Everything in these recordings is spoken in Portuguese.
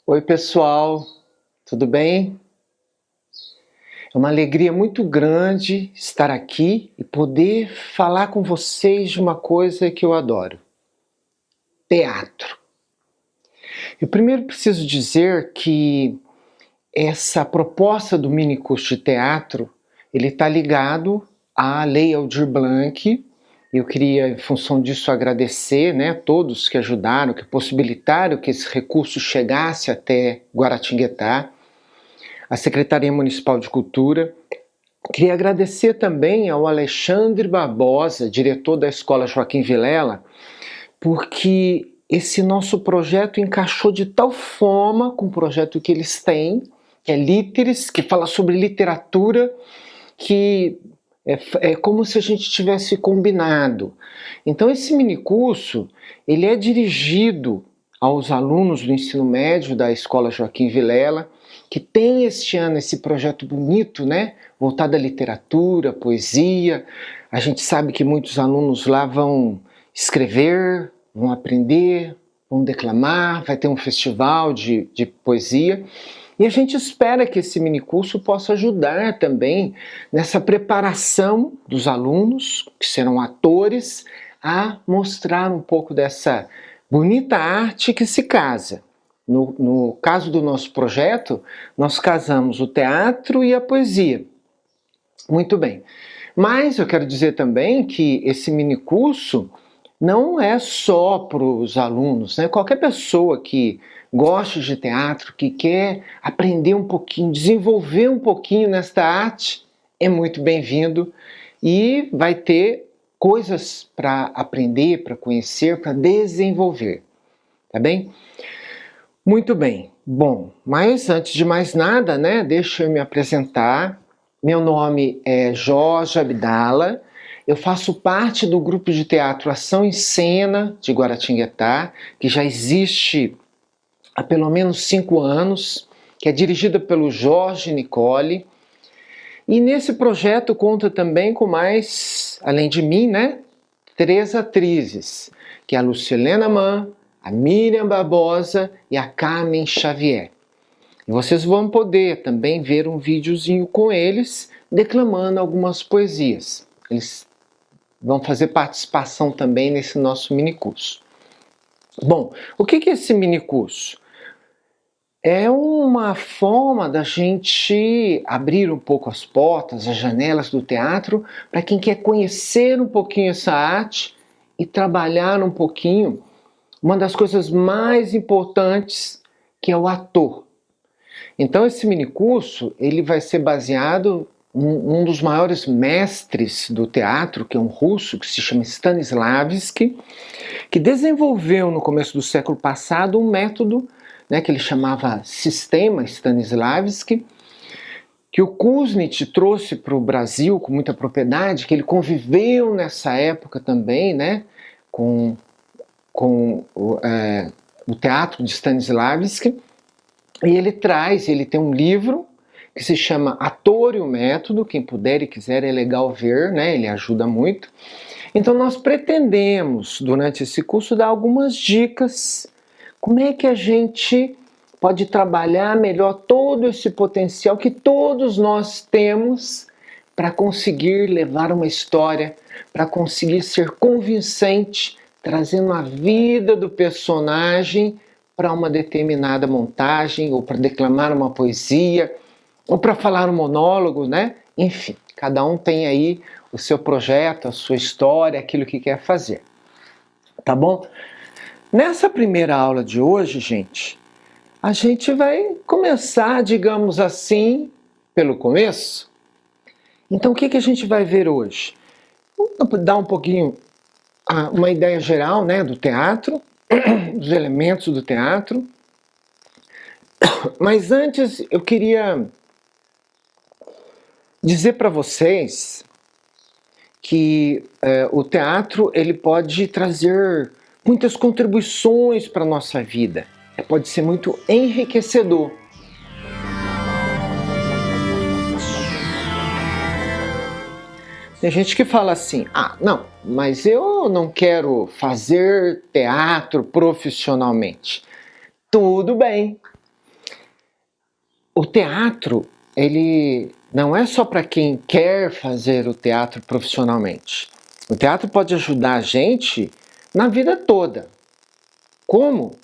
Oi pessoal, tudo bem? É uma alegria muito grande estar aqui e poder falar com vocês de uma coisa que eu adoro: teatro. Eu primeiro preciso dizer que essa proposta do mini curso de teatro, ele está ligado à Lei Aldir Blanc. Eu queria, em função disso, agradecer, né, a todos que ajudaram, que possibilitaram que esse recurso chegasse até Guaratinguetá, a Secretaria Municipal de Cultura. Queria agradecer também ao Alexandre Barbosa, diretor da Escola Joaquim Vilela, porque esse nosso projeto encaixou de tal forma com o projeto que eles têm, que é Líteres, que fala sobre literatura, que é como se a gente tivesse combinado. Então esse minicurso, ele é dirigido aos alunos do ensino médio da Escola Joaquim Vilela, que tem este ano esse projeto bonito, né, voltado à literatura, poesia. A gente sabe que muitos alunos lá vão escrever, vão aprender, vão declamar, vai ter um festival de poesia. E a gente espera que esse minicurso possa ajudar também nessa preparação dos alunos, que serão atores, a mostrar um pouco dessa bonita arte que se casa. No caso do nosso projeto, nós casamos o teatro e a poesia. Muito bem. Mas eu quero dizer também que esse minicurso não é só para os alunos, né? Qualquer pessoa que gosta de teatro, que quer aprender um pouquinho, desenvolver um pouquinho nesta arte, é muito bem-vindo e vai ter coisas para aprender, para conhecer, para desenvolver, tá bem? Muito bem. Bom, mas antes de mais nada, né, deixa eu me apresentar. Meu nome é Jorge Abdala. Eu faço parte do grupo de teatro Ação em Cena de Guaratinguetá, que já existe há pelo menos 5 anos, que é dirigida pelo Jorge Nicole. E nesse projeto conta também com mais, além de mim, né, 3 atrizes, que é a Lucilena Mann, a Miriam Barbosa e a Carmen Xavier. E vocês vão poder também ver um videozinho com eles, declamando algumas poesias. Eles vão fazer participação também nesse nosso minicurso. Bom, o que é esse minicurso? É uma forma da gente abrir um pouco as portas, as janelas do teatro, para quem quer conhecer um pouquinho essa arte e trabalhar um pouquinho uma das coisas mais importantes, que é o ator. Então esse minicurso, ele vai ser baseado em um dos maiores mestres do teatro, que é um russo, que se chama Stanislavski, que desenvolveu no começo do século passado um método, né, que ele chamava Sistema Stanislavski, que o Kuznets trouxe para o Brasil com muita propriedade, que ele conviveu nessa época também, né, com o teatro de Stanislavski, e ele tem um livro que se chama Ator e o Método. Quem puder e quiser, é legal ver, né? Ele ajuda muito. Então nós pretendemos, durante esse curso, dar algumas dicas, como é que a gente pode trabalhar melhor todo esse potencial que todos nós temos para conseguir levar uma história, para conseguir ser convincente, trazendo a vida do personagem para uma determinada montagem, ou para declamar uma poesia, ou para falar um monólogo, né? Enfim, cada um tem aí o seu projeto, a sua história, aquilo que quer fazer. Tá bom? Nessa primeira aula de hoje, gente, a gente vai começar, digamos assim, pelo começo. Então, o que a gente vai ver hoje? Vamos dar um pouquinho uma ideia geral, né, do teatro, dos elementos do teatro. Mas antes eu queria dizer para vocês que o teatro ele pode trazer muitas contribuições para a nossa vida. Pode ser muito enriquecedor. Tem gente que fala assim, não, mas eu não quero fazer teatro profissionalmente. Tudo bem. O teatro, ele não é só para quem quer fazer o teatro profissionalmente. O teatro pode ajudar a gente na vida toda. Como?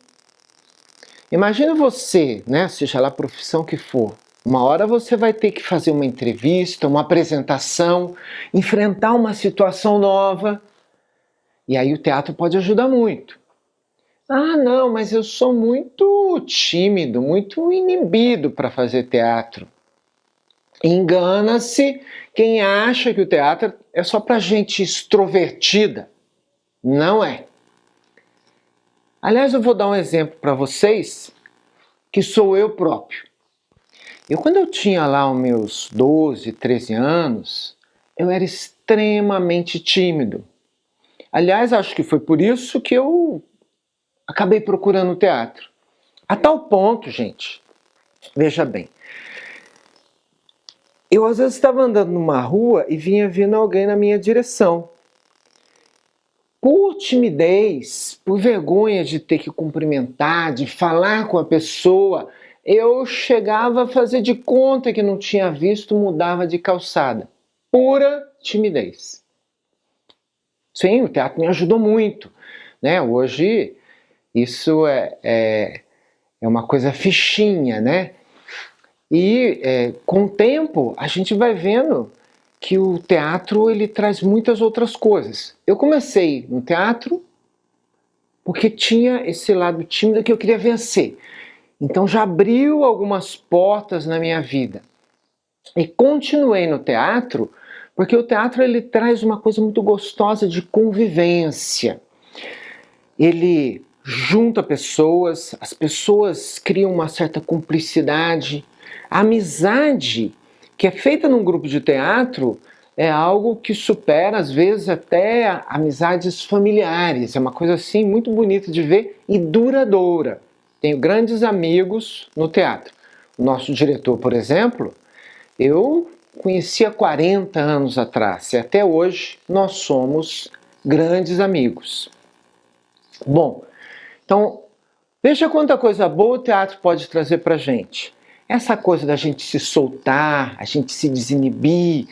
Imagina você, né, seja lá a profissão que for, uma hora você vai ter que fazer uma entrevista, uma apresentação, enfrentar uma situação nova, e aí o teatro pode ajudar muito. Não, mas eu sou muito tímido, muito inibido para fazer teatro. Engana-se quem acha que o teatro é só para gente extrovertida. Não é. Aliás, eu vou dar um exemplo para vocês, que sou eu próprio. Quando eu tinha lá os meus 12, 13 anos, eu era extremamente tímido. Aliás, acho que foi por isso que eu acabei procurando teatro. A tal ponto, gente, veja bem, eu às vezes estava andando numa rua e vinha vindo alguém na minha direção. Por timidez, por vergonha de ter que cumprimentar, de falar com a pessoa, eu chegava a fazer de conta que não tinha visto, mudava de calçada. Pura timidez. Sim, o teatro me ajudou muito, né? Hoje isso é uma coisa fichinha, né? E com o tempo a gente vai vendo que o teatro ele traz muitas outras coisas. Eu comecei no teatro porque tinha esse lado tímido que eu queria vencer. Então já abriu algumas portas na minha vida. E continuei no teatro porque o teatro ele traz uma coisa muito gostosa de convivência. Ele junta pessoas, as pessoas criam uma certa cumplicidade. A amizade que é feita num grupo de teatro é algo que supera, às vezes, até amizades familiares. É uma coisa assim muito bonita de ver e duradoura. Tenho grandes amigos no teatro. O nosso diretor, por exemplo, eu conheci há 40 anos atrás e até hoje nós somos grandes amigos. Bom, então veja quanta coisa boa o teatro pode trazer para a gente. Essa coisa da gente se soltar, a gente se desinibir,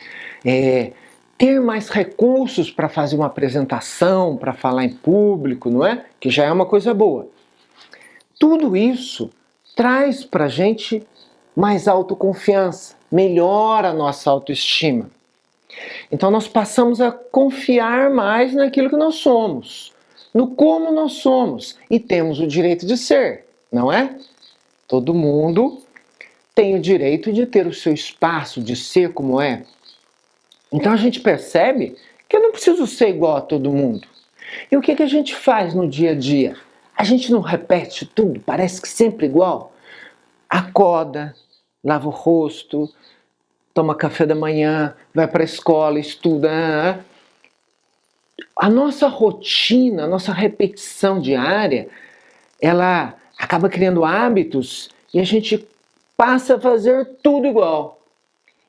ter mais recursos para fazer uma apresentação, para falar em público, não é? Que já é uma coisa boa. Tudo isso traz para a gente mais autoconfiança, melhora a nossa autoestima. Então nós passamos a confiar mais naquilo que nós somos, no como nós somos, e temos o direito de ser, não é? Todo mundo tem o direito de ter o seu espaço, de ser como é. Então a gente percebe que eu não preciso ser igual a todo mundo. E o que a gente faz no dia a dia? A gente não repete tudo, parece que sempre igual. Acorda, lava o rosto, toma café da manhã, vai para a escola, estuda. A nossa rotina, a nossa repetição diária, ela acaba criando hábitos e a gente passa a fazer tudo igual.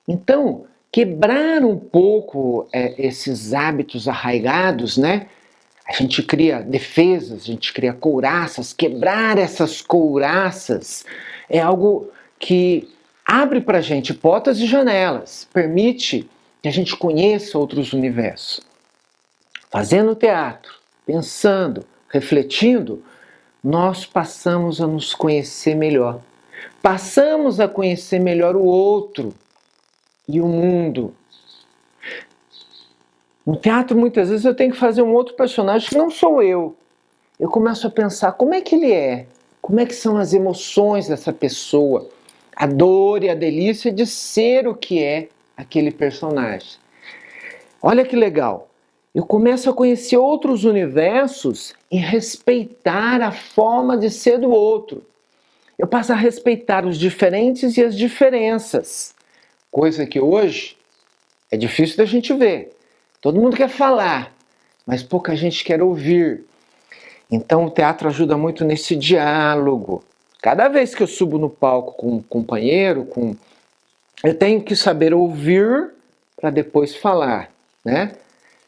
Então, quebrar um pouco esses hábitos arraigados, né? A gente cria defesas, a gente cria couraças. Quebrar essas couraças é algo que abre para a gente portas e janelas, permite que a gente conheça outros universos. Fazendo teatro, pensando, refletindo, nós passamos a nos conhecer melhor. Passamos a conhecer melhor o outro e o mundo. No teatro, muitas vezes, eu tenho que fazer um outro personagem que não sou eu. Eu começo a pensar como é que ele é, como é que são as emoções dessa pessoa, a dor e a delícia de ser o que é aquele personagem. Olha que legal. Eu começo a conhecer outros universos e respeitar a forma de ser do outro. Eu passo a respeitar os diferentes e as diferenças, coisa que hoje é difícil da gente ver. Todo mundo quer falar, mas pouca gente quer ouvir. Então o teatro ajuda muito nesse diálogo. Cada vez que eu subo no palco com um companheiro, eu tenho que saber ouvir para depois falar, né?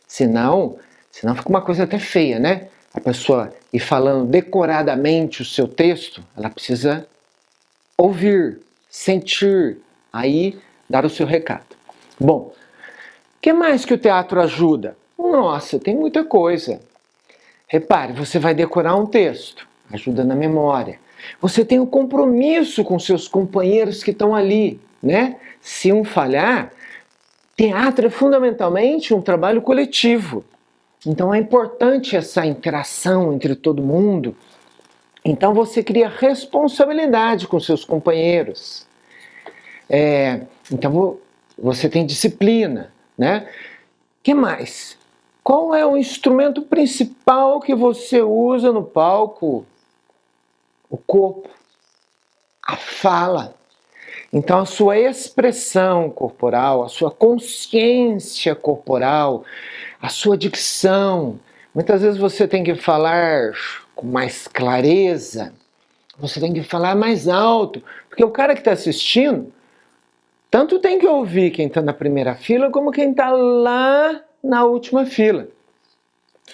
Senão fica uma coisa até feia, né? A pessoa ir falando decoradamente o seu texto, ela precisa ouvir, sentir, aí dar o seu recado. Bom, o que mais que o teatro ajuda? Nossa, tem muita coisa. Repare, você vai decorar um texto, ajuda na memória. Você tem um compromisso com seus companheiros que estão ali, né? Se um falhar, teatro é fundamentalmente um trabalho coletivo. Então é importante essa interação entre todo mundo. Então você cria responsabilidade com seus companheiros. Então você tem disciplina, né? O que mais? Qual é o instrumento principal que você usa no palco? O corpo, a fala. Então a sua expressão corporal, a sua consciência corporal, a sua dicção. Muitas vezes você tem que falar com mais clareza, você tem que falar mais alto, porque o cara que está assistindo, tanto tem que ouvir quem está na primeira fila, como quem está lá na última fila.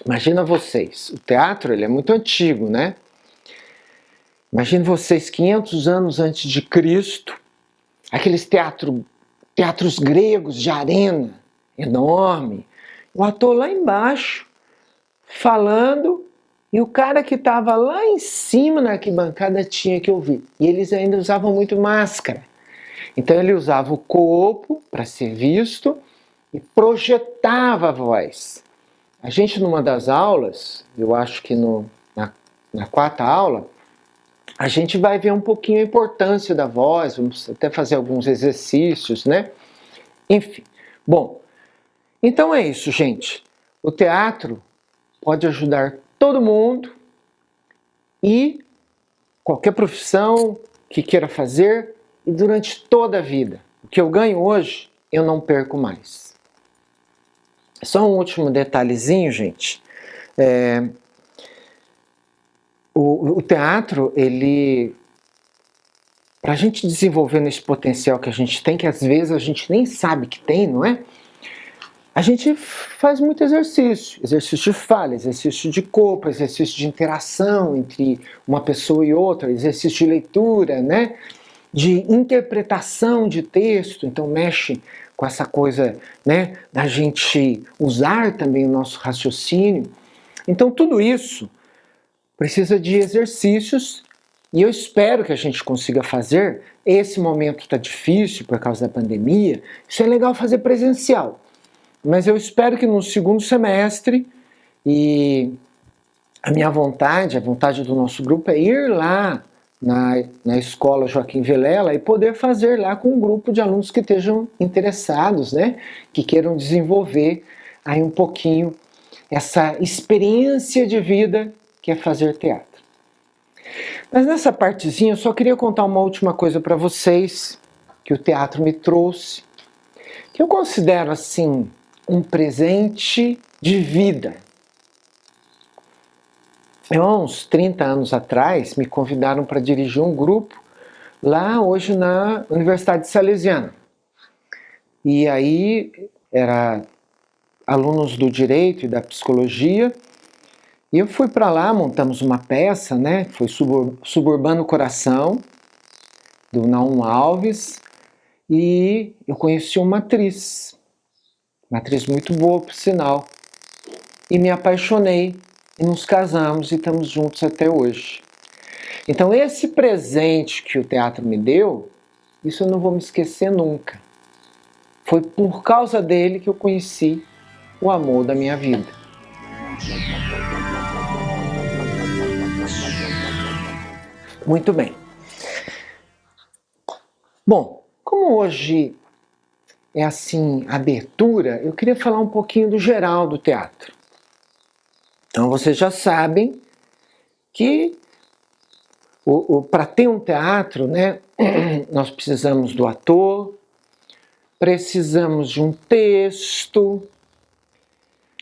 Imagina vocês, o teatro ele é muito antigo, né? Imagina vocês 500 anos antes de Cristo, aqueles teatros gregos de arena, enorme, o ator lá embaixo, falando, e o cara que estava lá em cima na arquibancada tinha que ouvir. E eles ainda usavam muito máscara. Então ele usava o corpo para ser visto e projetava a voz. A gente numa das aulas, eu acho que na quarta aula, a gente vai ver um pouquinho a importância da voz, vamos até fazer alguns exercícios, né? Enfim, bom, então é isso, gente. O teatro pode ajudar todo mundo e qualquer profissão que queira fazer e durante toda a vida. O que eu ganho hoje, eu não perco mais. Só um último detalhezinho, gente. O teatro, ele, para a gente desenvolver nesse potencial que a gente tem, que às vezes a gente nem sabe que tem, não é? A gente faz muito exercício de fala, exercício de corpo, exercício de interação entre uma pessoa e outra, exercício de leitura, né? De interpretação de texto, então mexe com essa coisa, né, da gente usar também o nosso raciocínio. Então tudo isso precisa de exercícios e eu espero que a gente consiga fazer. Esse momento está difícil por causa da pandemia, isso é legal fazer presencial. Mas eu espero que no segundo semestre, e a minha vontade, a vontade do nosso grupo é ir lá na escola Joaquim Vilela e poder fazer lá com um grupo de alunos que estejam interessados, né? Que queiram desenvolver aí um pouquinho essa experiência de vida que é fazer teatro. Mas nessa partezinha eu só queria contar uma última coisa para vocês que o teatro me trouxe, que eu considero assim um presente de vida. Eu, há uns 30 anos atrás, me convidaram para dirigir um grupo lá hoje na Universidade Salesiana. E aí era alunos do direito e da psicologia, e eu fui para lá, montamos uma peça, né? Foi Suburbano Coração, do Naum Alves, e eu conheci uma atriz muito boa, por sinal, e me apaixonei, e nos casamos e estamos juntos até hoje. Então esse presente que o teatro me deu, isso eu não vou me esquecer nunca. Foi por causa dele que eu conheci o amor da minha vida. Muito bem. Bom, como hoje é assim, abertura, eu queria falar um pouquinho do geral do teatro. Então vocês já sabem que para ter um teatro, né, nós precisamos do ator, precisamos de um texto,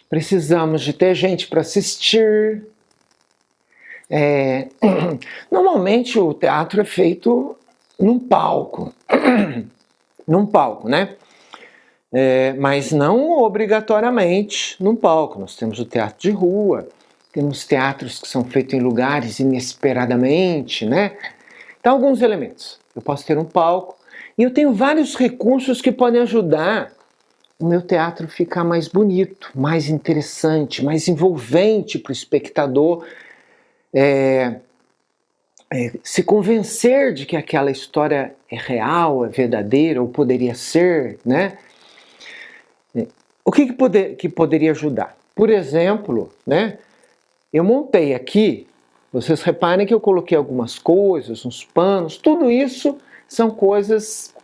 precisamos de ter gente para assistir, Normalmente o teatro é feito num palco, né? Mas não obrigatoriamente num palco. Nós temos o teatro de rua, temos teatros que são feitos em lugares inesperadamente, né? Então, alguns elementos. Eu posso ter um palco e eu tenho vários recursos que podem ajudar o meu teatro a ficar mais bonito, mais interessante, mais envolvente para o espectador se convencer de que aquela história é real, é verdadeira ou poderia ser, né? O que poderia ajudar? Por exemplo, né? Eu montei aqui, vocês reparem que eu coloquei algumas coisas, uns panos, tudo isso são coisas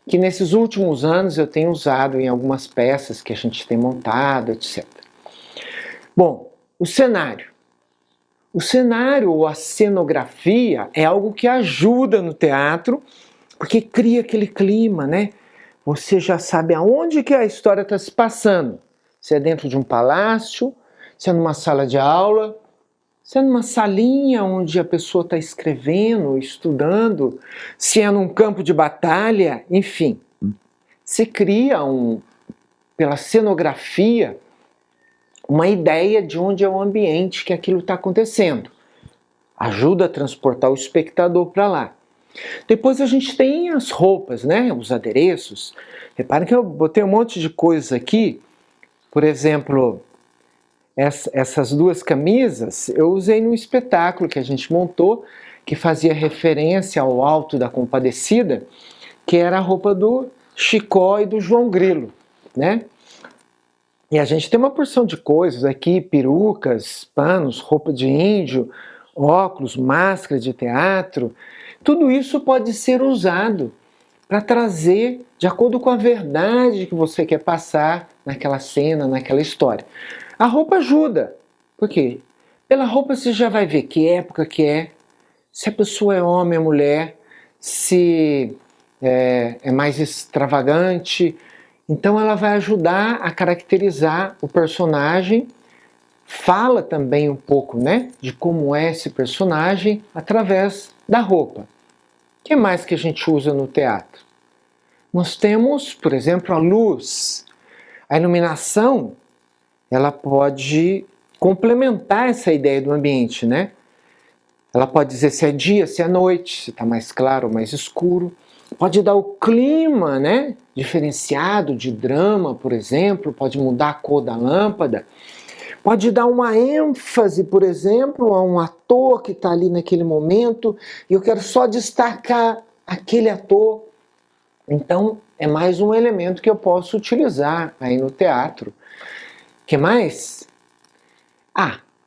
que nesses últimos anos eu tenho usado em algumas peças que a gente tem montado, etc. Bom, o cenário. O cenário ou a cenografia é algo que ajuda no teatro, porque cria aquele clima, né? Você já sabe aonde que a história está se passando. Se é dentro de um palácio, se é numa sala de aula, se é numa salinha onde a pessoa está escrevendo, estudando, se é num campo de batalha, enfim. Se cria, pela cenografia, uma ideia de onde é o ambiente que aquilo está acontecendo. Ajuda a transportar o espectador para lá. Depois a gente tem as roupas, né? Os adereços. Reparem que eu botei um monte de coisas aqui. Por exemplo, essas duas camisas eu usei num espetáculo que a gente montou, que fazia referência ao Alto da Compadecida, que era a roupa do Chicó e do João Grilo, né? E a gente tem uma porção de coisas aqui, perucas, panos, roupa de índio, óculos, máscara de teatro. Tudo isso pode ser usado para trazer de acordo com a verdade que você quer passar naquela cena, naquela história. A roupa ajuda. Por quê? Pela roupa você já vai ver que época que é, se a pessoa é homem ou mulher, se é mais extravagante. Então ela vai ajudar a caracterizar o personagem, fala também um pouco, né, de como é esse personagem através da roupa. O que mais que a gente usa no teatro? Nós temos, por exemplo, a luz. A iluminação, ela pode complementar essa ideia do ambiente, né? Ela pode dizer se é dia, se é noite, se está mais claro ou mais escuro. Pode dar o clima, né? Diferenciado de drama, por exemplo, pode mudar a cor da lâmpada. Pode dar uma ênfase, por exemplo, a um ator que está ali naquele momento e eu quero só destacar aquele ator. Então, é mais um elemento que eu posso utilizar aí no teatro. O que mais?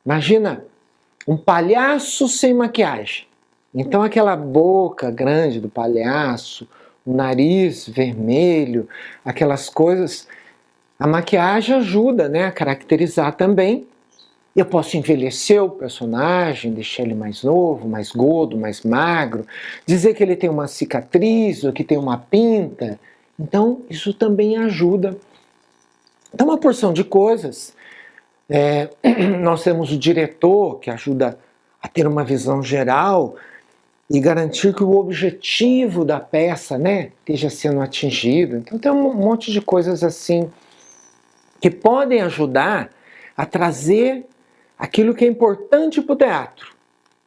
Imagina um palhaço sem maquiagem. Então aquela boca grande do palhaço, o nariz vermelho, aquelas coisas, a maquiagem ajuda, né, a caracterizar também. Eu posso envelhecer o personagem, deixar ele mais novo, mais gordo, mais magro, dizer que ele tem uma cicatriz ou que tem uma pinta. Então isso também ajuda. Então uma porção de coisas. Nós temos o diretor que ajuda a ter uma visão geral e garantir que o objetivo da peça, né, esteja sendo atingido. Então tem um monte de coisas assim que podem ajudar a trazer aquilo que é importante para o teatro,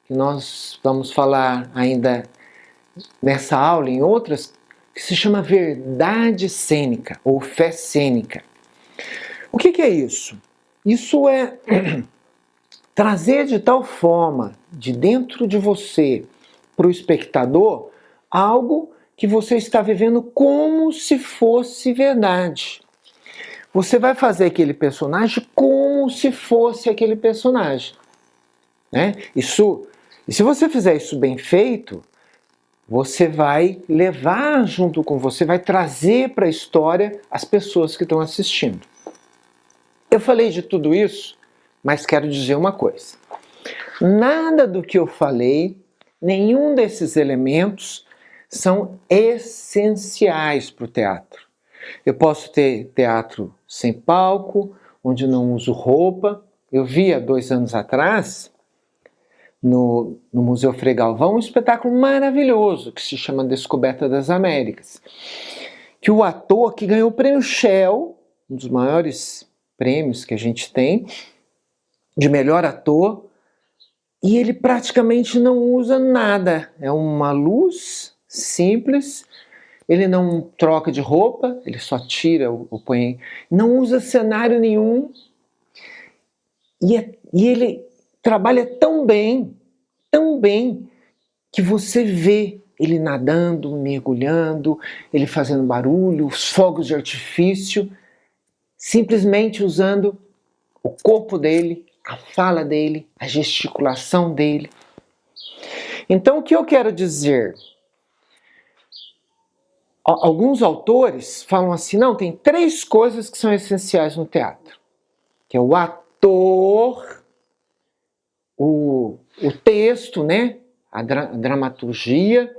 que nós vamos falar ainda nessa aula, em outras, que se chama verdade cênica ou fé cênica. O que é isso? Isso é trazer de tal forma de dentro de você para o espectador algo que você está vivendo como se fosse verdade. Você vai fazer aquele personagem como se fosse aquele personagem, né? E se você fizer isso bem feito, você vai levar junto com você, vai trazer para a história as pessoas que estão assistindo. Eu falei de tudo isso, mas quero dizer uma coisa. Nada do que eu falei, nenhum desses elementos são essenciais para o teatro. Eu posso ter teatro sem palco, onde não uso roupa. Eu vi há 2 anos atrás, no Museu Frei Galvão, um espetáculo maravilhoso que se chama Descoberta das Américas, que o ator que ganhou o prêmio Shell, um dos maiores prêmios que a gente tem, de melhor ator, e ele praticamente não usa nada, é uma luz simples, ele não troca de roupa, ele só tira o põe, não usa cenário nenhum, e ele trabalha tão bem, que você vê ele nadando, mergulhando, ele fazendo barulho, os fogos de artifício, simplesmente usando o corpo dele, a fala dele, a gesticulação dele. Então, o que eu quero dizer? Alguns autores falam assim, não, tem 3 coisas que são essenciais no teatro, que é o ator, o texto, né? A dramaturgia,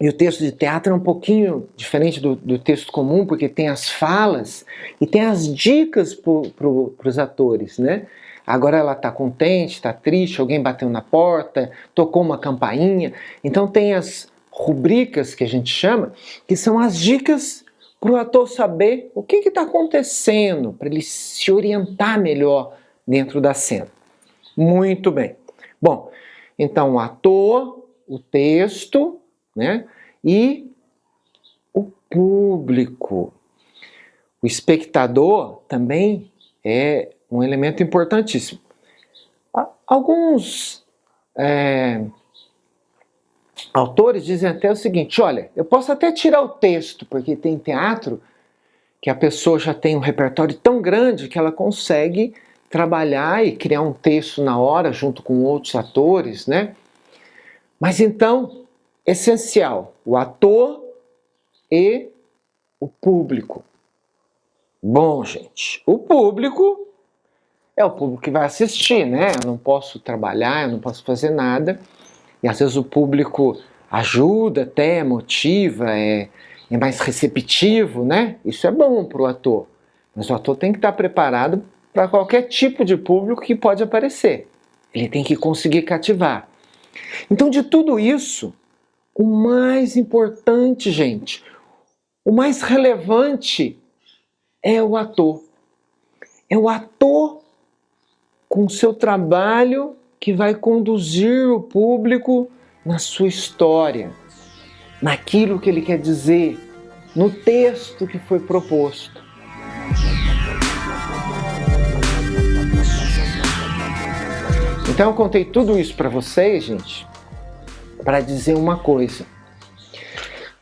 e o texto de teatro é um pouquinho diferente do texto comum, porque tem as falas e tem as dicas para os atores, né? Agora ela está contente, está triste, alguém bateu na porta, tocou uma campainha. Então tem as rubricas que a gente chama, que são as dicas para o ator saber o que está acontecendo, para ele se orientar melhor dentro da cena. Muito bem. Bom, então o ator, o texto, né? E o público. O espectador também é um elemento importantíssimo. Alguns autores dizem até o seguinte, olha, eu posso até tirar o texto, porque tem teatro que a pessoa já tem um repertório tão grande que ela consegue trabalhar e criar um texto na hora, junto com outros atores, né? Mas então, essencial, o ator e o público. Bom, gente, o público é o público que vai assistir, né? Eu não posso trabalhar, eu não posso fazer nada. E às vezes o público ajuda até, motiva, é mais receptivo, né? Isso é bom para o ator. Mas o ator tem que estar preparado para qualquer tipo de público que pode aparecer. Ele tem que conseguir cativar. Então, de tudo isso, o mais importante, gente, o mais relevante é o ator. É o ator com o seu trabalho que vai conduzir o público na sua história, naquilo que ele quer dizer, no texto que foi proposto. Então eu contei tudo isso para vocês, gente, para dizer uma coisa,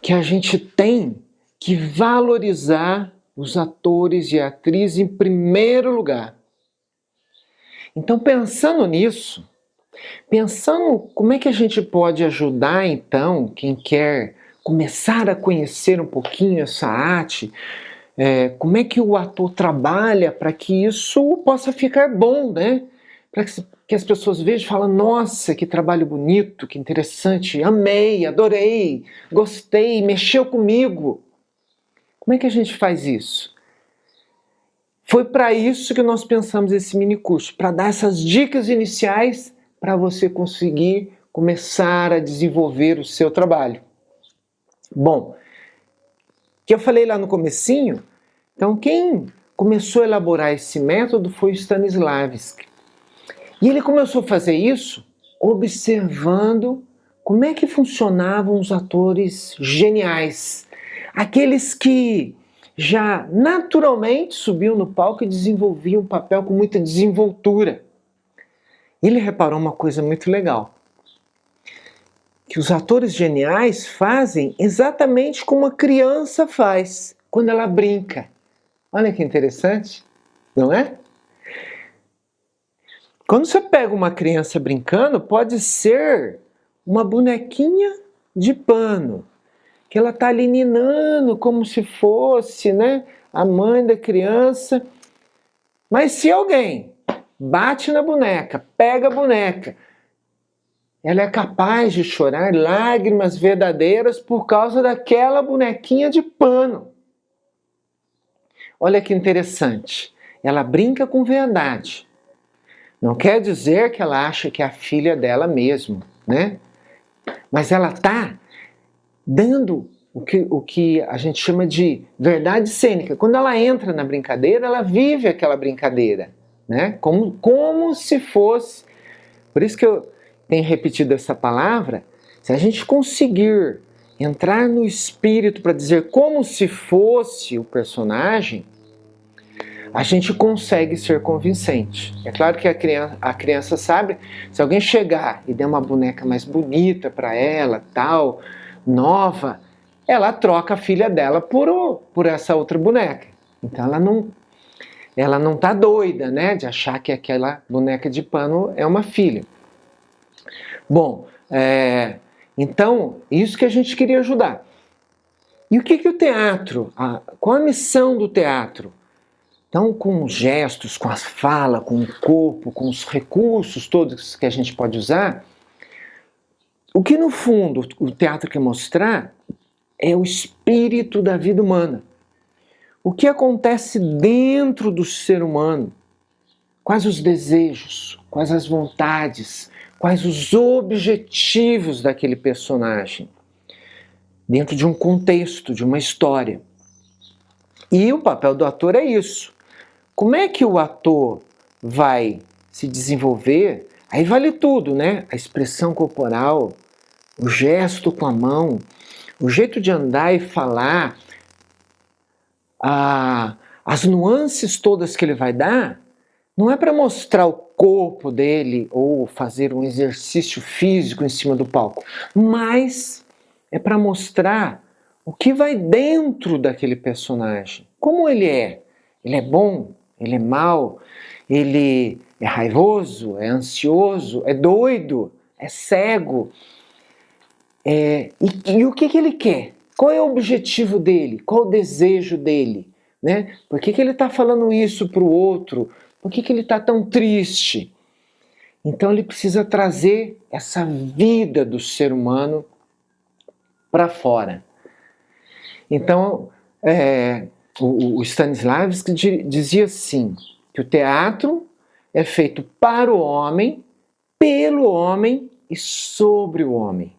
que a gente tem que valorizar os atores e atrizes em primeiro lugar. Então, pensando nisso, pensando como é que a gente pode ajudar, então, quem quer começar a conhecer um pouquinho essa arte, como é que o ator trabalha para que isso possa ficar bom, né? Para que as pessoas vejam e falem, nossa, que trabalho bonito, que interessante, amei, adorei, gostei, mexeu comigo. Como é que a gente faz isso? Foi para isso que nós pensamos esse mini curso, para dar essas dicas iniciais para você conseguir começar a desenvolver o seu trabalho. Bom, que eu falei lá no comecinho, então quem começou a elaborar esse método foi o Stanislavski. E ele começou a fazer isso observando como é que funcionavam os atores geniais, aqueles que já naturalmente subiam no palco e desenvolviam o papel com muita desenvoltura. Ele reparou uma coisa muito legal, que os atores geniais fazem exatamente como a criança faz quando ela brinca. Olha que interessante, não é? Quando você pega uma criança brincando, pode ser uma bonequinha de pano, que ela está ali ninando como se fosse, né, a mãe da criança. Mas se alguém bate na boneca, pega a boneca, ela é capaz de chorar lágrimas verdadeiras por causa daquela bonequinha de pano. Olha que interessante. Ela brinca com verdade, Não quer dizer que ela acha que é a filha dela mesmo, né? Mas ela está dando o que a gente chama de verdade cênica. Quando ela entra na brincadeira, ela vive aquela brincadeira, né? Como se fosse... Por isso que eu tenho repetido essa palavra. Se a gente conseguir entrar no espírito para dizer como se fosse o personagem, a gente consegue ser convincente. É claro que a criança sabe, se alguém chegar e der uma boneca mais bonita para ela, tal, nova, ela troca a filha dela por essa outra boneca. Então ela não tá doida, né, de achar que aquela boneca de pano é uma filha. Bom, então, isso que a gente queria ajudar. E o que o teatro, qual a missão do teatro? Então, com os gestos, com as falas, com o corpo, com os recursos todos que a gente pode usar, o que no fundo o teatro quer mostrar é o espírito da vida humana. O que acontece dentro do ser humano, quais os desejos, quais as vontades, quais os objetivos daquele personagem, dentro de um contexto, de uma história. E o papel do ator é isso. Como é que o ator vai se desenvolver? Aí vale tudo, né? A expressão corporal, o gesto com a mão, o jeito de andar e falar, as nuances todas que ele vai dar, não é para mostrar o corpo dele ou fazer um exercício físico em cima do palco, mas é para mostrar o que vai dentro daquele personagem. Como ele é? Ele é bom? Ele é mau? Ele é raivoso? É ansioso? É doido? É cego? E o que ele quer? Qual é o objetivo dele? Qual o desejo dele? Né? Por que ele está falando isso para o outro? Por que ele está tão triste? Então ele precisa trazer essa vida do ser humano para fora. Então, o Stanislavski dizia assim, que o teatro é feito para o homem, pelo homem e sobre o homem.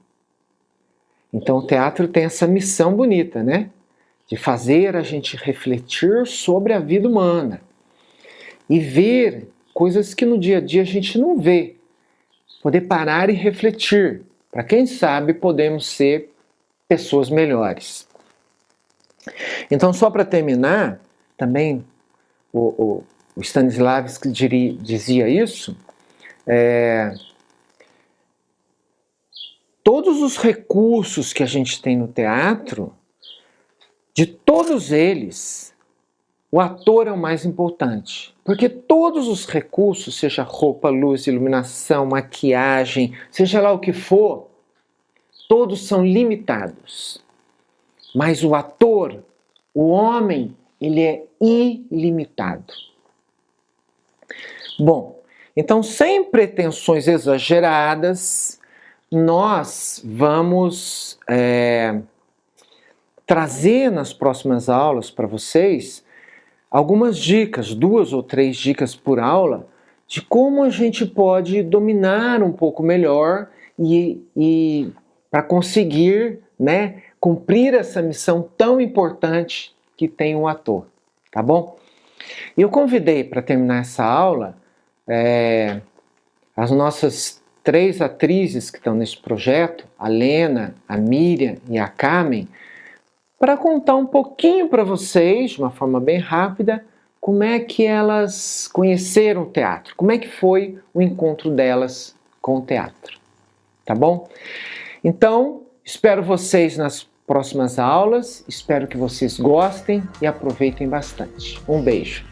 Então o teatro tem essa missão bonita, né? De fazer a gente refletir sobre a vida humana e ver coisas que no dia a dia a gente não vê. Poder parar e refletir, para quem sabe podemos ser pessoas melhores. Então, só para terminar, também o Stanislavski dizia isso, todos os recursos que a gente tem no teatro, de todos eles, o ator é o mais importante. Porque todos os recursos, seja roupa, luz, iluminação, maquiagem, seja lá o que for, todos são limitados. Mas o ator, o homem, ele é ilimitado. Bom, então sem pretensões exageradas, nós vamos trazer nas próximas aulas para vocês algumas dicas, 2 ou 3 dicas por aula, de como a gente pode dominar um pouco melhor e para conseguir, né, cumprir essa missão tão importante que tem o ator, tá bom? E eu convidei para terminar essa aula as nossas 3 atrizes que estão nesse projeto, a Lena, a Miriam e a Carmen, para contar um pouquinho para vocês, de uma forma bem rápida, como é que elas conheceram o teatro, como é que foi o encontro delas com o teatro, tá bom? Então, espero vocês nas próximas aulas, espero que vocês gostem e aproveitem bastante. Um beijo!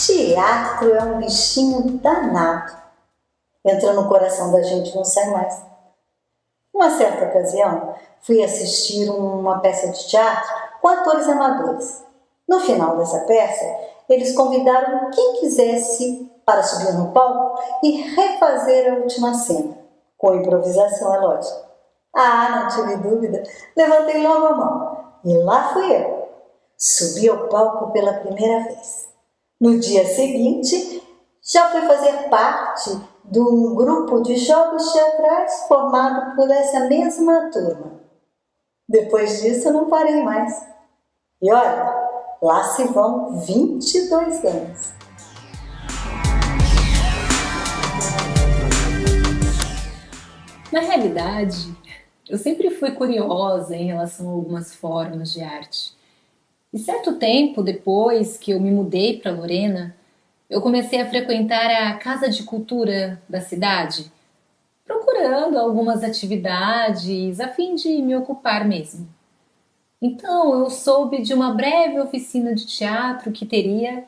Teatro é um bichinho danado. Entra no coração da gente e não sai mais. Uma certa ocasião, fui assistir uma peça de teatro com atores amadores. No final dessa peça, eles convidaram quem quisesse para subir no palco e refazer a última cena. Com improvisação, é lógico. Ah, não tive dúvida. Levantei logo a mão. E lá fui eu. Subi ao palco pela primeira vez. No dia seguinte, já fui fazer parte de um grupo de jogos teatrais formado por essa mesma turma. Depois disso, não parei mais. E olha, lá se vão 22 anos. Na realidade, eu sempre fui curiosa em relação a algumas formas de arte. E certo tempo depois que eu me mudei para Lorena, eu comecei a frequentar a Casa de Cultura da cidade, procurando algumas atividades a fim de me ocupar mesmo. Então eu soube de uma breve oficina de teatro que teria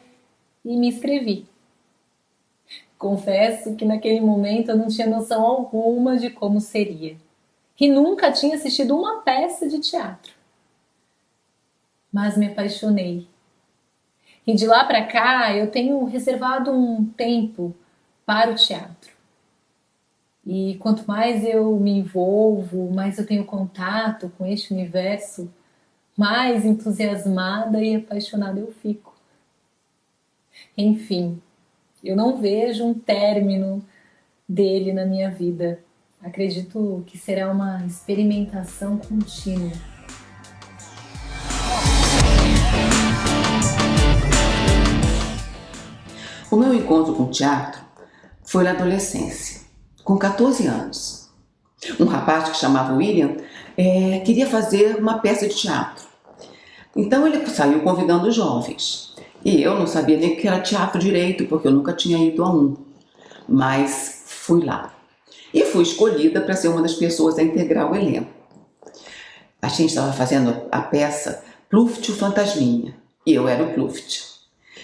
e me inscrevi. Confesso que naquele momento eu não tinha noção alguma de como seria. E nunca tinha assistido uma peça de teatro. Mas me apaixonei. E de lá para cá eu tenho reservado um tempo para o teatro. E quanto mais eu me envolvo, mais eu tenho contato com este universo, mais entusiasmada e apaixonada eu fico. Enfim, eu não vejo um término dele na minha vida. Acredito que será uma experimentação contínua. O meu encontro com o teatro foi na adolescência, com 14 anos. Um rapaz que chamava William queria fazer uma peça de teatro. Então ele saiu convidando os jovens. E eu não sabia nem o que era teatro direito, porque eu nunca tinha ido a um. Mas fui lá. E fui escolhida para ser uma das pessoas a integrar o elenco. A gente estava fazendo a peça Pluft o Fantasminha. E eu era o Pluft.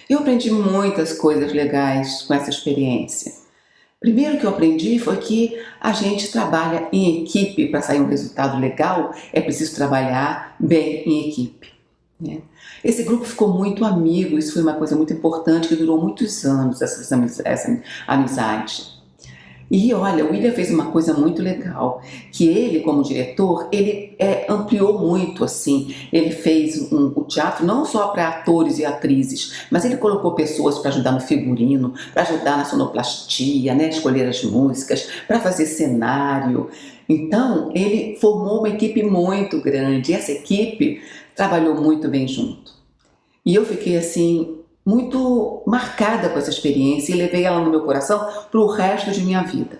Eu aprendi muitas coisas legais com essa experiência. Primeiro que eu aprendi foi que a gente trabalha em equipe. Para sair um resultado legal, é preciso trabalhar bem em equipe, né? Esse grupo ficou muito amigo, isso foi uma coisa muito importante que durou muitos anos, essa amizade. E olha, o William fez uma coisa muito legal, que ele, como diretor, ele ampliou muito, assim. Ele fez o teatro não só para atores e atrizes, mas ele colocou pessoas para ajudar no figurino, para ajudar na sonoplastia, né, escolher as músicas, para fazer cenário. Então, ele formou uma equipe muito grande, e essa equipe trabalhou muito bem junto. E eu fiquei, assim, muito marcada com essa experiência e levei ela no meu coração para o resto de minha vida.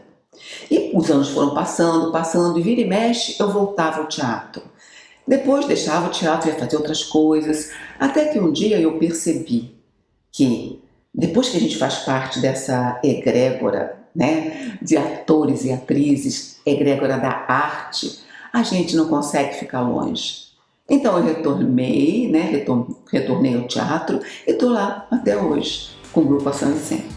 E os anos foram passando, e vira e mexe eu voltava ao teatro. Depois deixava o teatro e ia fazer outras coisas, até que um dia eu percebi que depois que a gente faz parte dessa egrégora, né, de atores e atrizes, egrégora da arte, a gente não consegue ficar longe. Então eu retornei, né, retornei ao teatro e estou lá até hoje, com o Grupo Ação e Cena.